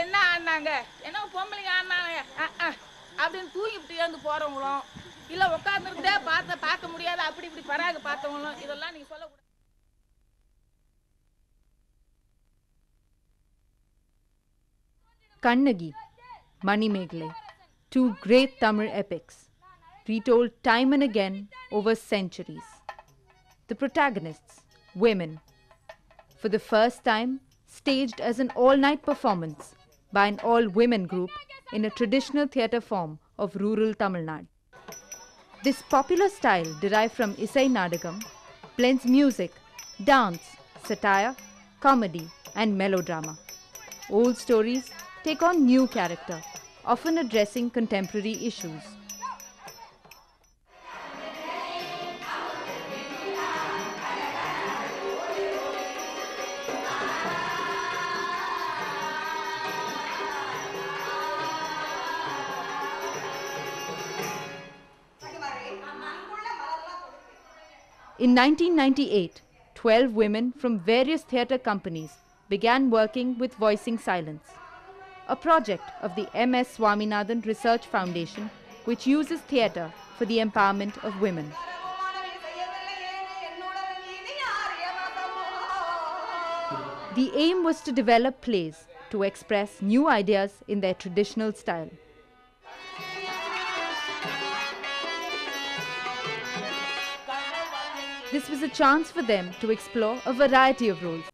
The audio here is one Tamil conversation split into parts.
என்ன ஆடினாங்க, என்ன பொம்பளைங்க ஆடினாங்க அப்படின்னு தூங்கிட்டு ஏந்து போறவங்களும், இல்ல உட்காந்துருந்தே பார்க்க முடியாத அப்படி இப்படி பராக பார்த்தவங்களும், இதெல்லாம் நீங்க சொல்லக்கூடாது. Kannagi, Manimeghale, two great Tamil epics, retold time and again over centuries. The protagonists, women, for the first time staged as an all-night performance by an all-women group in a traditional theatre form of rural Tamil Nadu. This popular style derived from Isai Nadagam blends music, dance, satire, comedy and melodrama. Old stories take on new character, often addressing contemporary issues. In 1998, 12 women from various theatre companies began working with Voicing Silence, a project of the M.S. Swaminathan Research Foundation which uses theatre for the empowerment of women. The aim was to develop plays to express new ideas in their traditional style. This was a chance for them to explore a variety of roles.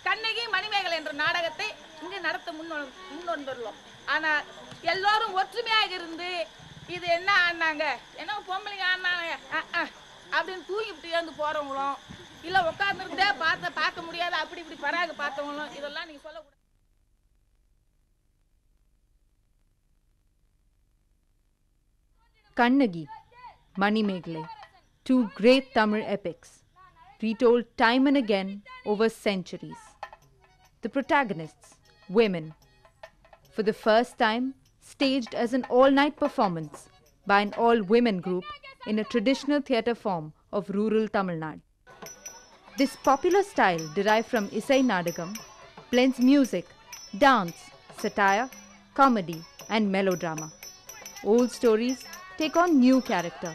Kannagi Manimekalai என்ற நாடகத்தை இங்கு நடத்த முன்வந்துள்ளோம். ஆனால் எல்லோரும் ஒற்றுமையாக இருந்து இது என்ன ஆடினாங்க, என்ன பொம்பளைங்க ஆடினாங்க அப்படின்னு தூங்கிட்டு ஏந்து போறவங்களும், இல்ல உட்காந்துருந்தே பார்க்க முடியாத அப்படி இப்படி பராக பார்த்தவங்களும், இதெல்லாம் நீங்க சொல்லக்கூடாது. Kannagi, Manimeghale, two great Tamil epics, retold time and again over centuries. The protagonists, women, for the first time staged as an all-night performance by an all-women group in a traditional theatre form of rural Tamil Nadu. This popular style derived from Isai Nadagam blends music, dance, satire, comedy and melodrama. Old stories take on new character,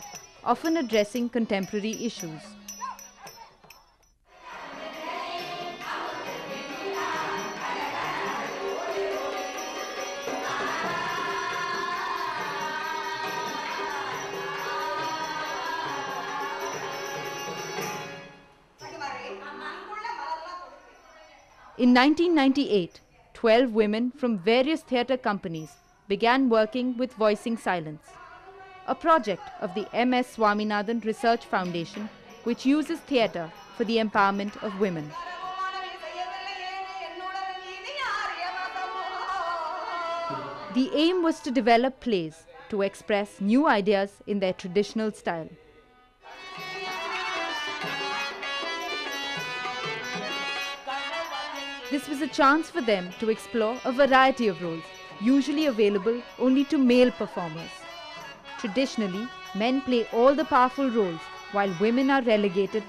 often addressing contemporary issues. In 1998, 12 women from various theatre companies began working with Voicing Silence, a project of the M.S. Swaminathan Research Foundation which uses theatre for the empowerment of women. The aim was to develop plays to express new ideas in their traditional style. This was a chance for them to explore a variety of roles, usually available only to male performers. Traditionally, men play all the powerful roles while women are relegated.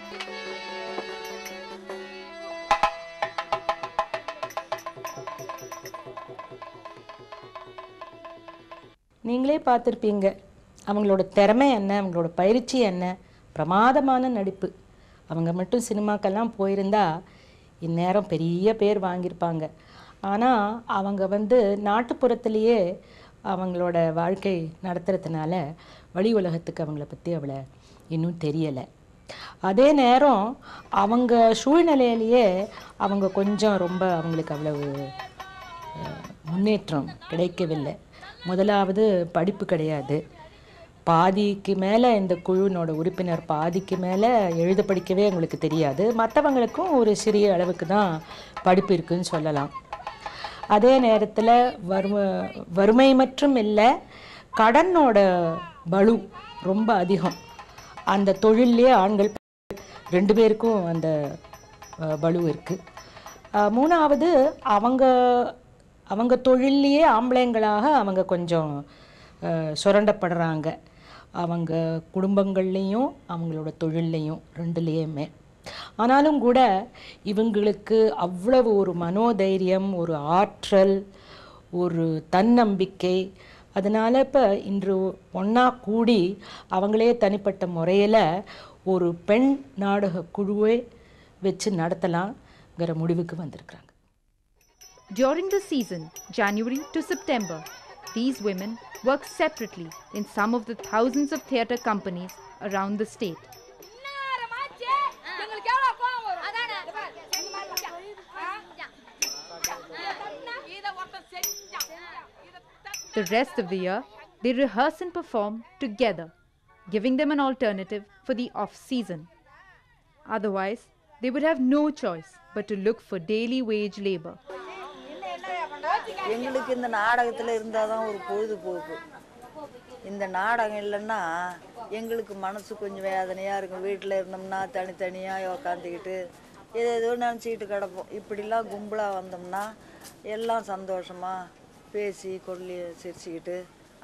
நீங்களே பார்த்துருப்பீங்க அவங்களோட திறமை என்ன, அவங்களோட பயிற்சி என்ன, பிரமாதமான நடிப்பு. அவங்க மட்டும் சினிமாக்கெல்லாம் போயிருந்தா இந்நேரம் பெரிய பேர் வாங்கியிருப்பாங்க. ஆனால் அவங்க நாட்டுப்புறத்துலேயே அவங்களோட வாழ்க்கை நடத்துறதுனால வெளி உலகத்துக்கு அவங்கள பற்றி அவளை இன்னும் தெரியலை. அதே நேரம் அவங்க சூழ்நிலையிலேயே அவங்க கொஞ்சம் ரொம்ப அவங்களுக்கு அவ்வளவு முன்னேற்றம் கிடைக்கவில்லை. முதலாவது படிப்பு கிடையாது. பாதிக்கு மேலே இந்த குழுவினோட உறுப்பினர் பாதிக்கு மேலே எழுத படிக்கவே அவங்களுக்கு தெரியாது. மற்றவங்களுக்கும் ஒரு சிறிய அளவுக்கு தான் படிப்பு இருக்குதுன்னு சொல்லலாம். அதே நேரத்தில் வறுமை மற்றும் இல்லை, கடனோட பளு ரொம்ப அதிகம். அந்த தொழிலே ஆண்கள் 2 பேருக்கும் அந்த பளு இருக்குது. மூணாவது அவங்க தொழிலையே ஆம்பளைங்களாக அவங்க கொஞ்சம் சுரண்டப்படுறாங்க. அவங்க குடும்பங்கள்லேயும் அவங்களோட தொழில்லையும் 2லேயுமே. ஆனாலும் கூட இவங்களுக்கு அவ்வளவு ஒரு மனோதைரியம், ஒரு ஆற்றல், ஒரு தன்னம்பிக்கை. அதனால் இப்போ இன்று ஒன்றா கூடி அவங்களே தனிப்பட்ட முறையில் ஒரு பெண் நாடக குழுவை வச்சு நடத்தலாங்கிற முடிவுக்கு வந்திருக்கிறாங்க. During the season, January to September, these women work separately in some of the thousands of theatre companies around the state. The rest of the year, they rehearse and perform together, giving them an alternative for the off-season. Otherwise, they would have no choice but to look for daily wage labor. எங்களுக்கு இந்த நாடகத்தில் இருந்தால் தான் ஒரு பொழுதுபோக்கு. இந்த நாடகம் இல்லைன்னா எங்களுக்கு மனசு கொஞ்சம் வேதனையாக இருக்கும். வீட்டில் இருந்தோம்னா தனித்தனியாக உக்காந்துக்கிட்டு ஏதோ நினச்சிக்கிட்டு கிடப்போம். இப்படிலாம் கும்பலாக வந்தோம்னா எல்லாம் சந்தோஷமாக பேசி கொள்ளி சிரிச்சுக்கிட்டு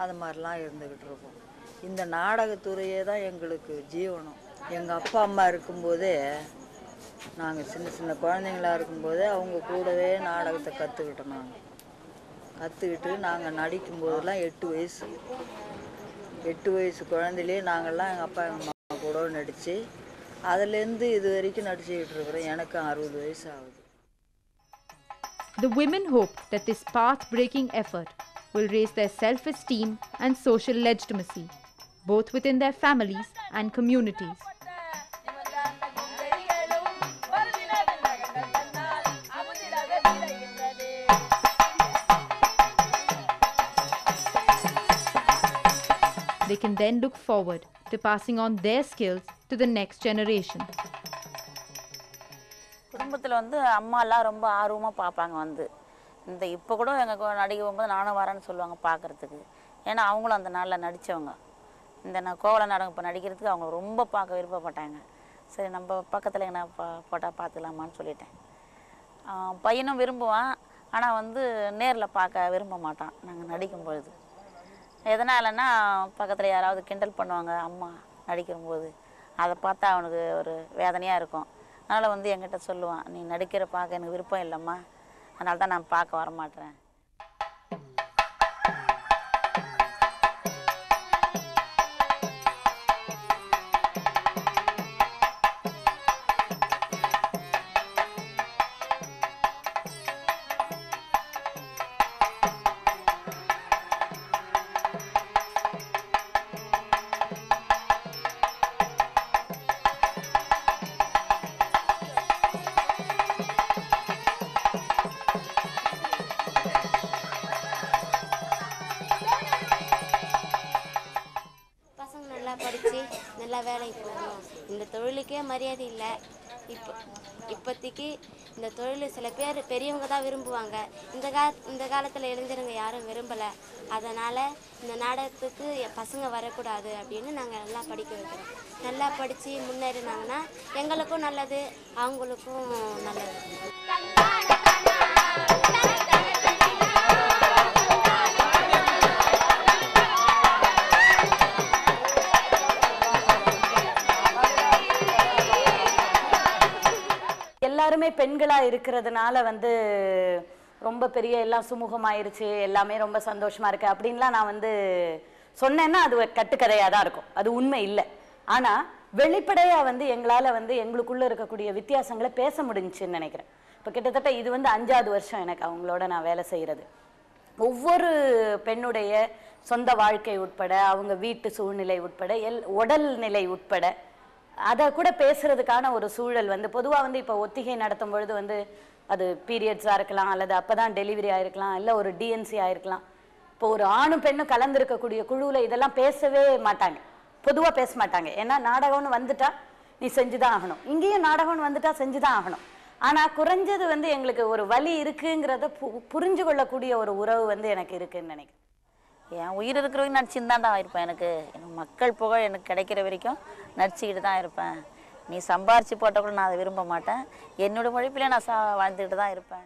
அது மாதிரிலாம் இருந்துக்கிட்டு இருப்போம். இந்த நாடகத்துறையே தான் எங்களுக்கு ஜீவனம். எங்கள் அப்பா அம்மா இருக்கும்போதே, நாங்கள் சின்ன குழந்தைங்களாக இருக்கும்போதே அவங்க கூடவே நாடகத்தை கற்றுக்கிட்டோம். கற்றுக்கிட்டு நாங்கள் நடிக்கும்போதெல்லாம் 8 வயசு குழந்தையிலே நாங்கள்லாம் எங்கள் அப்பா எங்கள் அம்மா கூட நடித்து அதுலேருந்து இது வரைக்கும் நடிச்சுக்கிட்டு இருக்கிறோம். எனக்கு 60 வயசு ஆகுது. The women hope that this path-breaking effort will raise their self-esteem and social legitimacy, both within their families and communities. They can then look forward to passing on their skills to the next generation. குடும்பத்தில் அம்மாலாம் ரொம்ப ஆர்வமாக பார்ப்பாங்க. இந்த இப்போ கூட எங்கள் நடிகை போகும்போது நானும் வரேன்னு சொல்லுவாங்க பார்க்குறதுக்கு. ஏன்னா அவங்களும் அந்த நாளில் நடித்தவங்க. இந்த கோவல நாடகம் இப்போ நடிக்கிறதுக்கு அவங்க ரொம்ப பார்க்க விருப்பப்பட்டாங்க. சரி நம்ம பக்கத்தில் என்ன போட்டால் பார்த்துக்கலாமான்னு சொல்லிட்டேன். பையனும் விரும்புவான், ஆனால் நேரில் பார்க்க விரும்ப மாட்டான் நாங்கள் நடிக்கும்பொழுது. எதனாலன்னா பக்கத்தில் யாராவது கிண்டல் பண்ணுவாங்க அம்மா நடிக்கும்போது. அதை பார்த்தா அவனுக்கு ஒரு வேதனையாக இருக்கும். அதனால் என்கிட்ட சொல்லுவான், நீ நடிக்கிற பார்க்க எனக்கு விருப்பம் இல்லைம்மா, அதனால தான் நான் பார்க்க வரமாட்டேன். தொழிலுக்கே மரியாதை இல்லை. இப்போதைக்கு இந்த தொழில் சில பேர் பெரியவங்க தான் விரும்புவாங்க. இந்த காலத்தில் இளைஞருங்க யாரும் விரும்பலை. அதனால் இந்த நாடகத்துக்கு பசங்க வரக்கூடாது அப்படின்னு நாங்கள் நல்லா படிக்க வைக்கிறோம். நல்லா படித்து முன்னேறினாங்கன்னா எங்களுக்கும் நல்லது, அவங்களுக்கும் நல்லது. எல்லாருமே பெண்களாக இருக்கிறதுனால வந்து ரொம்ப பெரிய எல்லாம் சுமூகமாயிருச்சு, எல்லாமே ரொம்ப சந்தோஷமாக இருக்குது அப்படின்லாம் நான் வந்து சொன்னேன்னா அது கட்டுக்கதையாக தான் இருக்கும், அது உண்மை இல்லை. ஆனால் வெளிப்படையாக வந்து எங்களால் வந்து எங்களுக்குள்ளே இருக்கக்கூடிய வித்தியாசங்களை பேச முடிஞ்சுன்னு நினைக்கிறேன். இப்போ கிட்டத்தட்ட இது வந்து 5வது வருஷம் எனக்கு அவங்களோட நான் வேலை செய்கிறது. ஒவ்வொரு பெண்ணுடைய சொந்த வாழ்க்கை உட்பட, அவங்க வீட்டு சூழ்நிலை உட்பட, உடல் நிலை உட்பட அதை கூட பேசுறதுக்கான ஒரு சூழல் வந்து பொதுவாக வந்து இப்போ ஒத்திகை நடத்தும் பொழுது வந்து அது பீரியட்ஸாக இருக்கலாம், அல்லது அப்போ தான் டெலிவரி ஆகிருக்கலாம், இல்லை ஒரு டிஎன்சி ஆகிருக்கலாம். இப்போ ஒரு ஆணும் பெண்ணும் கலந்துருக்கக்கூடிய குழுவில் இதெல்லாம் பேசவே மாட்டாங்க, பொதுவாக பேச மாட்டாங்க. ஏன்னா நாடகம்னு வந்துட்டா நீ செஞ்சு தான் ஆகணும், இங்கேயும் நாடகம்னு வந்துட்டா செஞ்சு தான் ஆகணும். ஆனால் குறைஞ்சது வந்து எங்களுக்கு ஒரு வலி இருக்குங்கிறத புரிஞ்சு கொள்ளக்கூடிய ஒரு உறவு வந்து எனக்கு இருக்குன்னு நினைக்கிறேன். என் உயிர் இருக்கிறவங்க நடிச்சுன்னு தான்டா இருப்பேன். எனக்கு மக்கள் புகழ் எனக்கு கிடைக்கிற வரைக்கும் நடிச்சுக்கிட்டு தான் இருப்பேன். நீ சம்பாரிச்சு போட்ட கூட நான் அதை விரும்ப மாட்டேன். என்னோட உழைப்பிலே நான் வாழ்ந்துக்கிட்டு தான் இருப்பேன்.